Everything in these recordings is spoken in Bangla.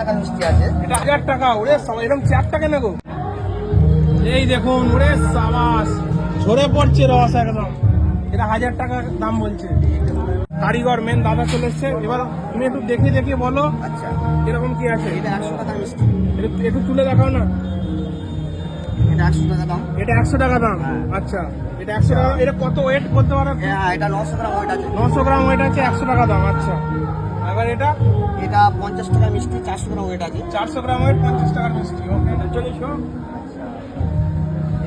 টাকা মিষ্টি আছে। এটা 1000 টাকা। ওরে সবাই এরকম চারটা কেন গো? এই দেখুন, ওরে সাবাস, ঝরে পড়ছে রস একদম। এটা 1000 টাকা দাম বলছে। কারিগর মেন দাদা চলে এসছে। এবার তুমি একটু দেখে দেখে বলো আচ্ছা, এরকম কি আছে। এটা 100 টাকা মিষ্টি। একটু তুলে দেখাও না। এটা 100 টাকা দাম। এটা 100 টাকা দাম। আচ্ছা, এটা 100 টাকা। এটা কত ওয়েট বলতে পারো? হ্যাঁ, এটা 900 গ্রাম ওয়েট আছে। 900 গ্রাম ওয়েট আছে, 100 টাকা দাম। আচ্ছা, এবার এটা 50 টাকা মিষ্টি, 400 গ্রাম ওয়েট আছে। 400 গ্রাম ওয়েট, 50 টাকার মিষ্টি। ওকে, চলে শো।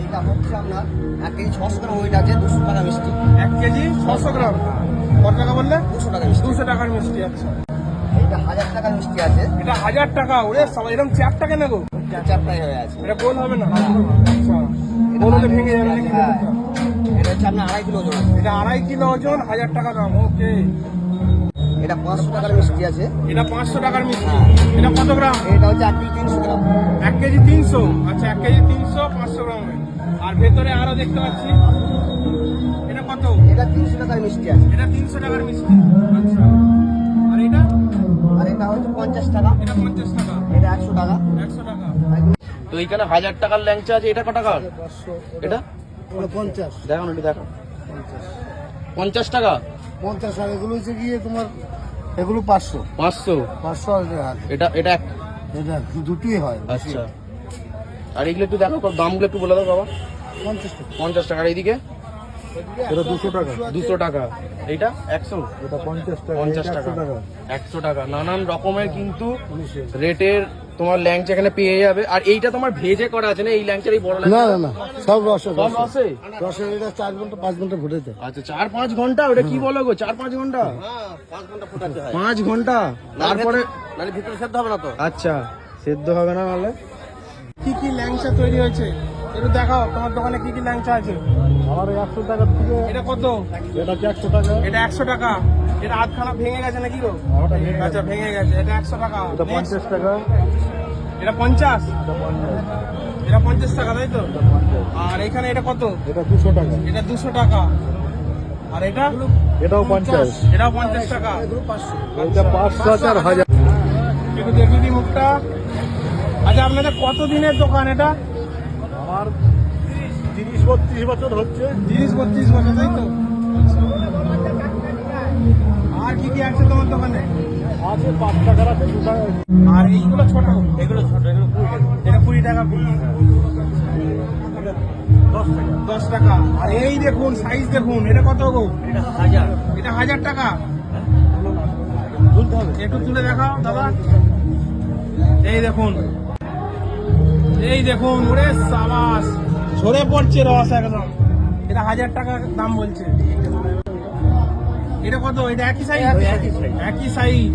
এইটা হচ্ছে আপনার 1 কেজি 600 গ্রাম ওয়েট আছে, 200 টাকা মিষ্টি। 1 কেজি 600 গ্রাম। কত টাকা বললে? 200 টাকা মিষ্টি। 200 টাকার মিষ্টি। আচ্ছা, এইটা 1000 টাকা মিষ্টি আছে। এটা 1000 টাকা। ওরে সবাই এরকম চারটা কেন গো? চারটাই হয়ে আছে। এটা গোল হবে না? আচ্ছা, গোল হলে ভেঙে যাবে নাকি? হ্যাঁ, এটা হচ্ছে আপনার 2.5 কিলো ওজন। এটা 2.5 কিলো ওজন, 1000 টাকা দাম। ওকে, এটা 500 টাকার মিষ্টি আছে। এটা 500 টাকার মিষ্টি। এটা কত গ্রাম? এটা হচ্ছে 1 কেজি 300 গ্রাম। 1 কেজি 300। আচ্ছা, 1 কেজি 300, 500 গ্রাম। আর ভেতরে আরো দেখতে পাচ্ছি, এটা কত? এটা 300 টাকার মিষ্টি আছে। এটা 300 টাকার মিষ্টি। আচ্ছা, আর এটা? আর এটা হচ্ছে 50 টাকা। এটা 50 টাকা। এটা 100 টাকা। 100 টাকা। তো এইখানে 1000 টাকার ল্যাংচা আছে। এটা কত টাকা? এটা 50 দেখো না, একটু দেখো। 50 টাকা। 50 টাকা। এগুলো হচ্ছে গিয়ে তোমার, এগুলো 500 500। আর এটা এটা এটা দুটোই হয়। আচ্ছা, আর এগুলো একটু দেখো, দামগুলো একটু বলে দাও বাবা। 50 টাকা। 50 টাকা। আর এইদিকে এটা 200 টাকা। 200 টাকা। এইটা 100। এটা 50 টাকা। 50 টাকা। 100 টাকা। নানান রকমের কিন্তু রেটের তোমার ল্যাংচা এখানে পেয়ে যাবে। আর এইটা তোমার ভেজে করা আছে না, এই ল্যাংচার এই বড় না ল্যাংচা? না না, সব রসে। সব রসে? রসে এটা 4 ঘন্টা 5 ঘন্টা ফুটেছে। আচ্ছা, 4-5 ঘন্টা? ওটা কি বলো গো, 4-5 ঘন্টা? হ্যাঁ, 5 ঘন্টা ফুটাতে হয়। 5 ঘন্টা। তারপরে মানে ভিতরে সেদ্ধ হবে না তো। আচ্ছা, সেদ্ধ হবে না নাহলে? কি কি ল্যাংচা তৈরি হয়েছে একটু দেখাও। তোমার দোকানে কি কি ল্যাংচা আছে? আমার 100 টাকা থেকে এটা কত? এটা হচ্ছে 100 টাকা। এটা 100 টাকা। এটা আধখানা ভেঙে গেছে নাকি গো? ওটা ভেঙে গেছে। আচ্ছা, ভেঙে গেছে। এটা 100 টাকা। এটা 50 টাকা। এটা 50। এটা 50। এটা 50 টাকা, তাই তো? আর এখানে এটা কত? এটা 200 টাকা। এটা 200 টাকা। আর এটা? এটাও 50। এটাও 50 টাকা। এটা 500 আর 1000। একটু দেখি দি মুখটা। আচ্ছা, আপনাদের কত দিনের দোকান এটা? আমার 30-32 বছর হচ্ছে। 30-32 বছর, তাই তো? আর কি কি আছে তোমার দোকানে? আছে 5 টাকার আছে, 2 টাকা। আর এইগুলো ছোট? এগুলো ছোট, এগুলো 20 টাকা। এটা 20 টাকা পিস। 10 টাকা। 10 টাকা। আর এই দেখুন, সাইজ দেখুন, এটা কত গো? এটা 1000। এটা 1000 টাকা। তুলতে হবে। একটু তুলে দেখাও দাদা। এই দেখুন, এই দেখুন, ওরে সাবাস, ঝরে পড়ছে রস একদম। এটা 1000 টাকা দাম বলছে। এটা কত? এটা একই সাইজ? একই size। একই সাইজ।